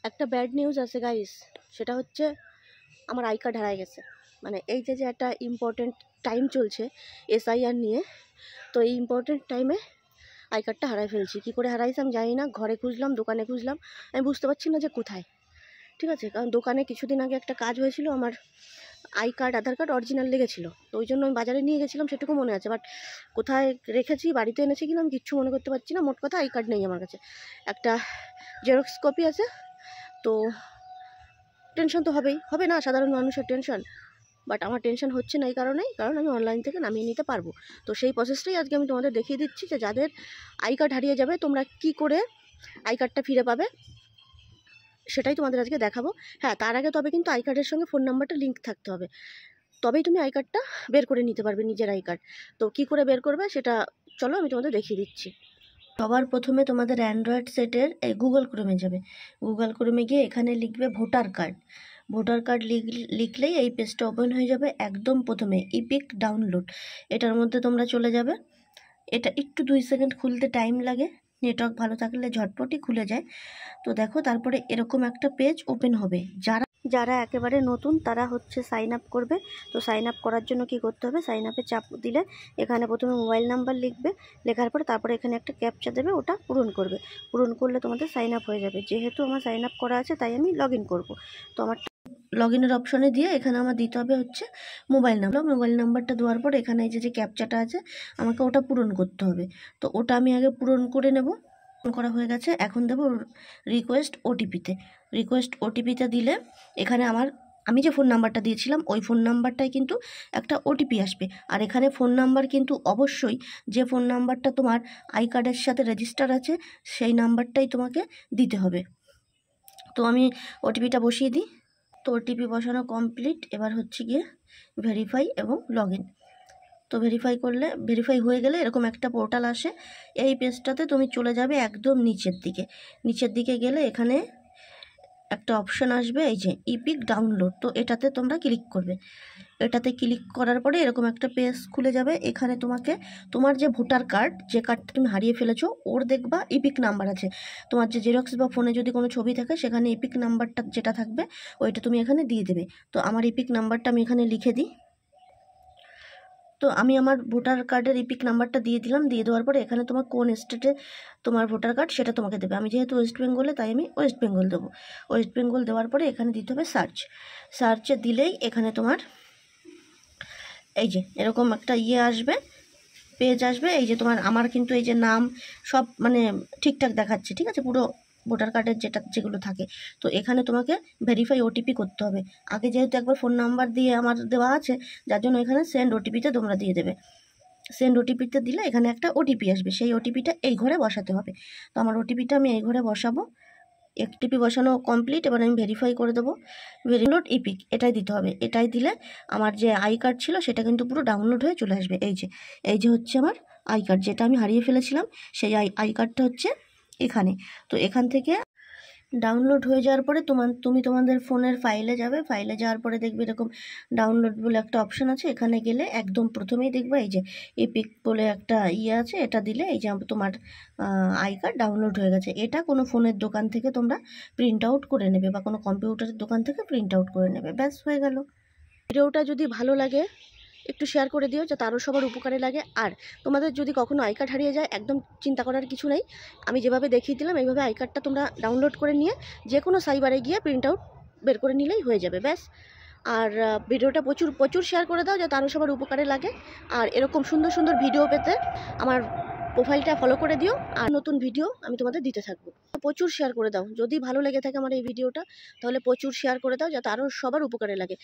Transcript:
একটা bad news আছে guys, সেটা হচ্ছে আমার আই কার্ড হারাই গেছে। মানে এই যে একটা ইম্পর্টেন্ট টাইম চলছে SIR নিয়ে, তো এই ইম্পর্টেন্ট টাইমে আই কার্ডটা হারাই ফেলছি। কী করে হারাইছি আমি জানি না, ঘরে খুঁজলাম, দোকানে খুঁজলাম, আমি বুঝতে পারছি না যে কোথায়। ঠিক আছে, কারণ দোকানে কিছুদিন আগে একটা কাজ হয়েছিল, আমার I card Aadhaar card original লেগেছিলো, তো ওই জন্য আমি বাজারে নিয়ে গেছিলাম, সেটুকু মনে আছে। বাট কোথায় রেখেছি, বাড়িতে এনেছি কিনা আমি কিচ্ছু মনে করতে পারছি না। মোট কথা আই কার্ড নেই আমার কাছে, একটা জেরক্স কপি আছে। তো টেনশন তো হবেই, হবে না সাধারণ মানুষের টেনশন? বাট আমার টেনশন হচ্ছে না এই কারণেই, কারণ আমি অনলাইন থেকে নামিয়ে নিতে পারবো। তো সেই প্রসেসটাই আজকে আমি তোমাদের দেখিয়ে দিচ্ছি, যে যাদের আই কার্ড হারিয়ে যাবে তোমরা কি করে আই কার্ডটা ফিরে পাবে, সেটাই তোমাদের আজকে দেখাবো। হ্যাঁ, তার আগে তবে কিন্তু আই কার্ডের সঙ্গে ফোন নাম্বারটা লিঙ্ক থাকতে হবে, তবেই তুমি আই কার্ডটা বের করে নিতে পারবে, নিজের আই কার্ড। তো কি করে বের করবে সেটা চলো আমি তোমাদের দেখিয়ে দিচ্ছি। সবার প্রথমে তোমাদের অ্যান্ড্রয়েড সেটের এই গুগল ক্রোমে যাবে। গুগল ক্রোমে গিয়ে এখানে লিখবে ভোটার কার্ড। ভোটার কার্ড লিখলেই এই পেজটা ওপেন হয়ে যাবে। একদম প্রথমে ইপিক ডাউনলোড, এটার মধ্যে তোমরা চলে যাবে। এটা একটু 2 সেকেন্ড খুলতে টাইম লাগে, নেটওয়ার্ক ভালো থাকলে ঝটপটই খুলে যায়। তো দেখো, তারপরে এরকম একটা পেজ ওপেন হবে। যারা একেবারে নতুন তারা হচ্ছে সাইন আপ করবে। তো সাইন আপ করার জন্য কি করতে হবে, সাইন আপে চাপ দিলে এখানে প্রথমে মোবাইল নাম্বার লিখবে, লেখার পরে তারপরে এখানে একটা ক্যাপচা দেবে, ওটা পূরণ করবে। পূরণ করলে তোমাদের সাইন আপ হয়ে যাবে। যেহেতু আমার সাইন আপ করা আছে তাই আমি লগ ইন করবো। তো আমার লগ ইনের অপশনে দিয়ে এখানে আমার দিতে হবে হচ্ছে মোবাইল নাম্বারটা দেওয়ার পর এখানে এই যে ক্যাপচাটা আছে আমাকে ওটা পূরণ করতে হবে। তো ওটা আমি আগে পূরণ করে নেব। করা হয়ে গেছে, এখন দেবো রিকোয়েস্ট ওটিপিতে দিলে এখানে আমি যে ফোন নাম্বারটা দিয়েছিলাম ওই ফোন নাম্বারটাই কিন্তু একটা ওটিপি আসবে। আর এখানে ফোন নাম্বার কিন্তু অবশ্যই যে ফোন নাম্বারটা তোমার আই কার্ডের সাথে রেজিস্টার আছে সেই নাম্বারটাই তোমাকে দিতে হবে। তো আমি ওটিপিটা বসিয়ে দিই। তো ওটিপি বসানো কমপ্লিট। এবার হচ্ছে গিয়ে ভেরিফাই এবং লগ ইন। তো ভেরিফাই হয়ে গেলে এরকম একটা পোর্টাল আসে। এই পেজটাতে তুমি চলে যাবে একদম নিচের দিকে গেলে এখানে একটা অপশন আসবে, এই যে ইপিক ডাউনলোড। তো এটাতে তোমরা ক্লিক করবে। এটাতে ক্লিক করার পরে এরকম একটা পেজ খুলে যাবে। এখানে তোমার যে ভোটার কার্ড, যে কার্ডটা তুমি হারিয়ে ফেলেছো, ওর দেখবা ইপিক নাম্বার আছে। তোমার যে জেরক্স বা ফোনে যদি কোনো ছবি থাকে সেখানে ইপিক নাম্বারটা যেটা থাকবে ওইটা তুমি এখানে দিয়ে দেবে। তো আমার ইপিক নাম্বারটা আমি এখানে লিখে দিই। তো আমি আমার ভোটার কার্ডের ইপিক নাম্বারটা দিয়ে দিলাম। দিয়ে দেওয়ার পরে এখানে তোমার কোন স্টেটে তোমার ভোটার কার্ড সেটা তোমাকে দেবে। আমি যেহেতু ওয়েস্ট বেঙ্গলে তাই আমি ওয়েস্ট বেঙ্গল দেবো। ওয়েস্ট বেঙ্গল দেওয়ার পরে এখানে দিতে হবে সার্চে দিলেই এখানে তোমার এই যে এরকম একটা আসবে, পেজ আসবে। এই যে আমার কিন্তু এই যে নাম সব মানে ঠিকঠাক দেখাচ্ছে, ঠিক আছে, পুরো ভোটার কার্ডের যেগুলো থাকে। তো এখানে তোমাকে ভেরিফাই ওটিপি করতে হবে। আগে যেহেতু একবার ফোন নাম্বার দিয়ে আমার দেওয়া আছে, যার জন্য এখানে সেন্ড ওটিপিতে তোমরা দিয়ে দেবে। সেন্ড ওটিপিতে দিলে এখানে একটা ওটিপি আসবে, সেই ওটিপিটা এই ঘরে বসাতে হবে। তো আমার ওটিপিটা আমি এই ঘরে বসাবো। ওটিপি বসানো কমপ্লিট। এবার আমি ভেরিফাই করে দেবো। ডাউনলোড ইপিক এটাই দিতে হবে। এটাই দিলে আমার যে আই কার্ড ছিল সেটা কিন্তু পুরো ডাউনলোড হয়ে চলে আসবে। এই যে হচ্ছে আমার আই কার্ড, যেটা আমি হারিয়ে ফেলেছিলাম, সেই আই কার্ডটা হচ্ছে এখানে। তো এখান থেকে ডাউনলোড হয়ে যাওয়ার পরে তুমি তোমাদের ফোনের ফাইলে যাবে। ফাইলে যাওয়ার পরে দেখবে এরকম ডাউনলোড বলে একটা অপশান আছে। এখানে গেলে একদম প্রথমেই দেখবে এই যে এপিক বলে একটা আছে, এটা দিলে এই যে তোমার আই কার্ড ডাউনলোড হয়ে গেছে। এটা কোনো ফোনের দোকান থেকে তোমরা প্রিন্ট আউট করে নেবে বা কোনো কম্পিউটারের দোকান থেকে প্রিন্ট আউট করে নেবে, ব্যাস হয়ে গেল। ভিডিওটা যদি ভালো লাগে একটু শেয়ার করে দিও, যাতে আরও সবার উপকারে লাগে। আর তোমাদের যদি কখনো আই কার্ড হারিয়ে যায়, একদম চিন্তা করার কিছু নেই। আমি যেভাবে দেখিয়ে দিলাম এইভাবে আই কার্ডটা তোমরা ডাউনলোড করে নিয়ে যে কোনো সাইবারে গিয়ে প্রিন্ট আউট বের করে নিলেই হয়ে যাবে, ব্যাস। আর ভিডিওটা প্রচুর শেয়ার করে দাও, যাতে আরও সবার উপকারে লাগে। আর এরকম সুন্দর সুন্দর ভিডিও পেতে আমার প্রোফাইলটা ফলো করে দিও, আর নতুন ভিডিও আমি তোমাদের দিতে থাকবো। প্রচুর শেয়ার করে দাও। যদি ভালো লেগে থাকে আমার এই ভিডিওটা, তাহলে প্রচুর শেয়ার করে দাও, যাতে আরও সবার উপকারে লাগে।